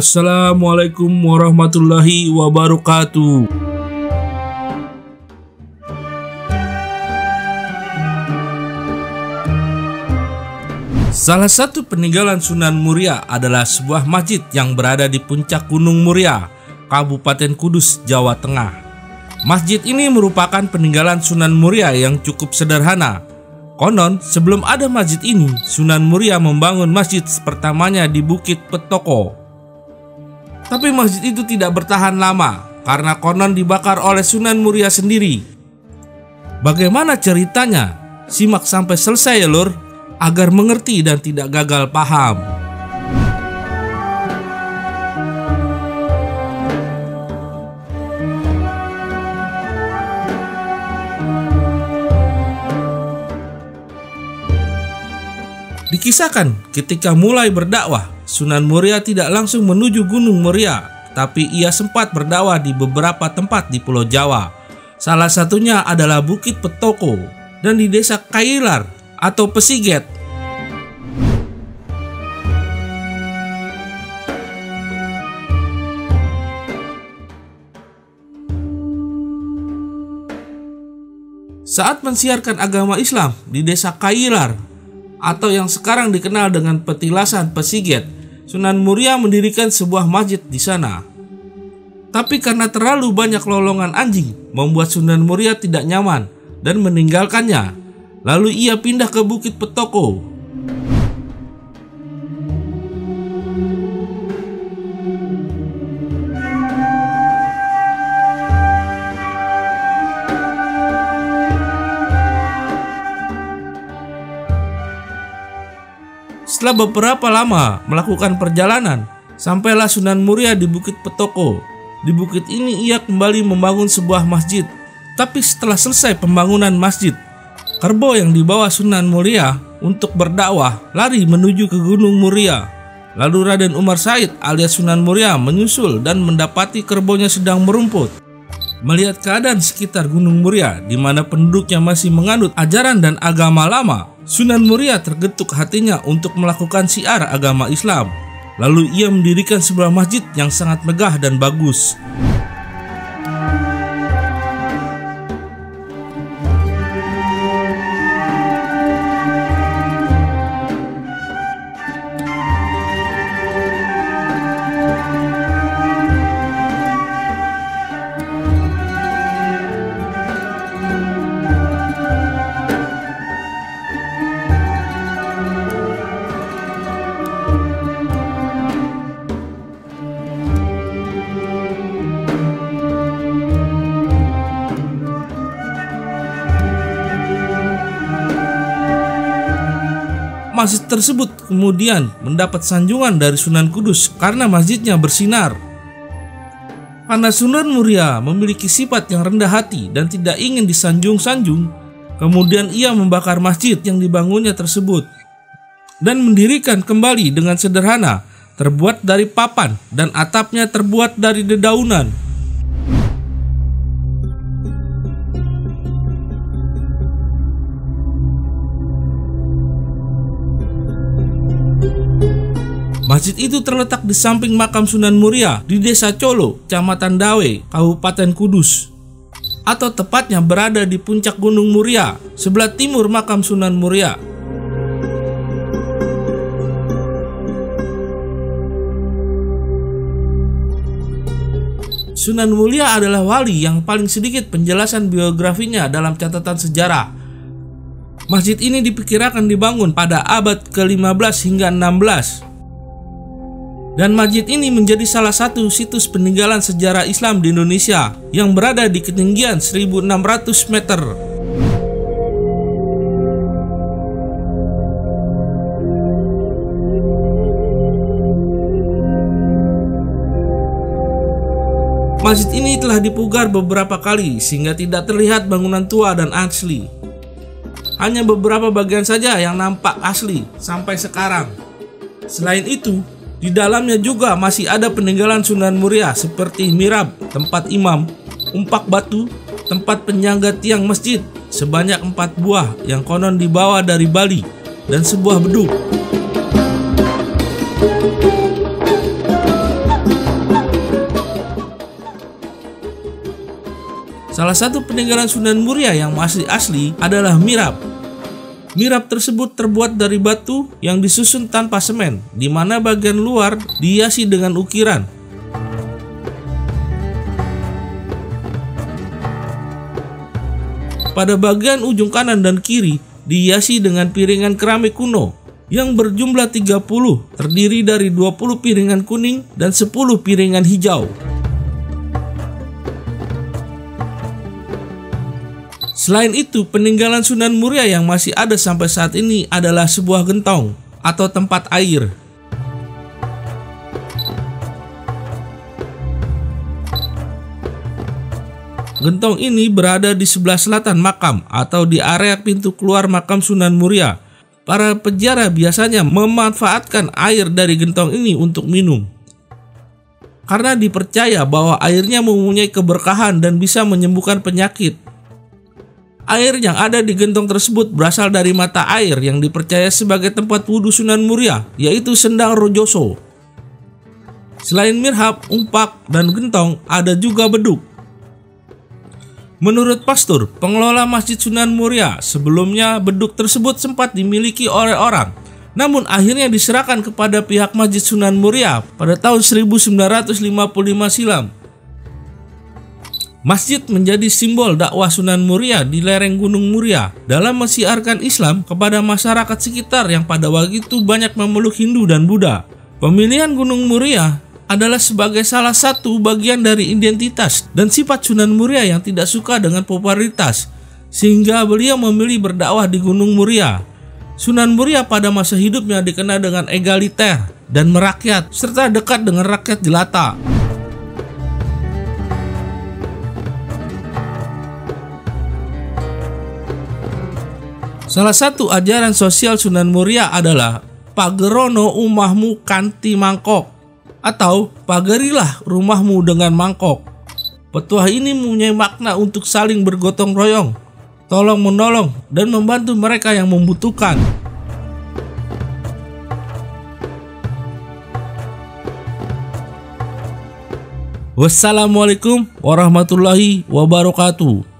Assalamualaikum warahmatullahi wabarakatuh. Salah satu peninggalan Sunan Muria adalah sebuah masjid yang berada di puncak Gunung Muria, Kabupaten Kudus, Jawa Tengah. Masjid ini merupakan peninggalan Sunan Muria yang cukup sederhana. Konon, sebelum ada masjid ini, Sunan Muria membangun masjid pertamanya di Bukit Petoko. Tapi masjid itu tidak bertahan lama karena konon dibakar oleh Sunan Muria sendiri. Bagaimana ceritanya? Simak sampai selesai ya lur, agar mengerti dan tidak gagal paham. Dikisahkan ketika mulai berdakwah, Sunan Muria tidak langsung menuju Gunung Muria, tapi ia sempat berdakwah di beberapa tempat di Pulau Jawa. Salah satunya adalah Bukit Petoko dan di Desa Kailar atau Pesiget. Saat mensiarkan agama Islam di Desa Kailar atau yang sekarang dikenal dengan Petilasan Pesiget, Sunan Muria mendirikan sebuah masjid di sana. Tapi karena terlalu banyak lolongan anjing, membuat Sunan Muria tidak nyaman dan meninggalkannya. Lalu ia pindah ke Bukit Petoko. Setelah beberapa lama melakukan perjalanan, sampailah Sunan Muria di Bukit Petoko. Di bukit ini ia kembali membangun sebuah masjid. Tapi setelah selesai pembangunan masjid, kerbau yang dibawa Sunan Muria untuk berdakwah lari menuju ke Gunung Muria. Lalu Raden Umar Said alias Sunan Muria menyusul dan mendapati kerbaunya sedang merumput. Melihat keadaan sekitar Gunung Muria di mana penduduknya masih menganut ajaran dan agama lama, Sunan Muria tergetuk hatinya untuk melakukan syiar agama Islam. Lalu ia mendirikan sebuah masjid yang sangat megah dan bagus. Masjid tersebut kemudian mendapat sanjungan dari Sunan Kudus karena masjidnya bersinar. Karena Sunan Muria memiliki sifat yang rendah hati dan tidak ingin disanjung-sanjung, kemudian ia membakar masjid yang dibangunnya tersebut dan mendirikan kembali dengan sederhana, terbuat dari papan dan atapnya terbuat dari dedaunan. Masjid itu terletak di samping makam Sunan Muria di Desa Colo, Kecamatan Dawe, Kabupaten Kudus. Atau tepatnya berada di puncak Gunung Muria, sebelah timur makam Sunan Muria. Sunan Muria adalah wali yang paling sedikit penjelasan biografinya dalam catatan sejarah. Masjid ini diperkirakan dibangun pada abad ke-15 hingga 16. Dan masjid ini menjadi salah satu situs peninggalan sejarah Islam di Indonesia yang berada di ketinggian 1.600 meter. Masjid ini telah dipugar beberapa kali sehingga tidak terlihat bangunan tua dan asli. Hanya beberapa bagian saja yang nampak asli sampai sekarang. Selain itu, di dalamnya juga masih ada peninggalan Sunan Muria seperti mihrab, tempat imam, umpak batu, tempat penyangga tiang masjid sebanyak 4 buah yang konon dibawa dari Bali, dan sebuah beduk. Salah satu peninggalan Sunan Muria yang masih asli adalah mihrab. Mihrab tersebut terbuat dari batu yang disusun tanpa semen, di mana bagian luar dihiasi dengan ukiran. Pada bagian ujung kanan dan kiri dihiasi dengan piringan keramik kuno yang berjumlah 30, terdiri dari 20 piringan kuning dan 10 piringan hijau. Selain itu, peninggalan Sunan Muria yang masih ada sampai saat ini adalah sebuah gentong atau tempat air. Gentong ini berada di sebelah selatan makam atau di area pintu keluar makam Sunan Muria. Para peziarah biasanya memanfaatkan air dari gentong ini untuk minum, karena dipercaya bahwa airnya mempunyai keberkahan dan bisa menyembuhkan penyakit. Air yang ada di gentong tersebut berasal dari mata air yang dipercaya sebagai tempat wudhu Sunan Muria, yaitu Sendang Rojoso. Selain mihrab, umpak, dan gentong, ada juga beduk. Menurut pastor pengelola Masjid Sunan Muria, sebelumnya beduk tersebut sempat dimiliki oleh orang, namun akhirnya diserahkan kepada pihak Masjid Sunan Muria pada tahun 1955 silam. Masjid menjadi simbol dakwah Sunan Muria di lereng Gunung Muria dalam mensiarkan Islam kepada masyarakat sekitar yang pada waktu itu banyak memeluk Hindu dan Buddha. Pemilihan Gunung Muria adalah sebagai salah satu bagian dari identitas dan sifat Sunan Muria yang tidak suka dengan popularitas, sehingga beliau memilih berdakwah di Gunung Muria. Sunan Muria pada masa hidupnya dikenal dengan egaliter dan merakyat, serta dekat dengan rakyat jelata. Salah satu ajaran sosial Sunan Muria adalah pagerono umahmu kanthi mangkok, atau pagarilah rumahmu dengan mangkok. Petuah ini mempunyai makna untuk saling bergotong royong, tolong menolong, dan membantu mereka yang membutuhkan. Wassalamualaikum warahmatullahi wabarakatuh.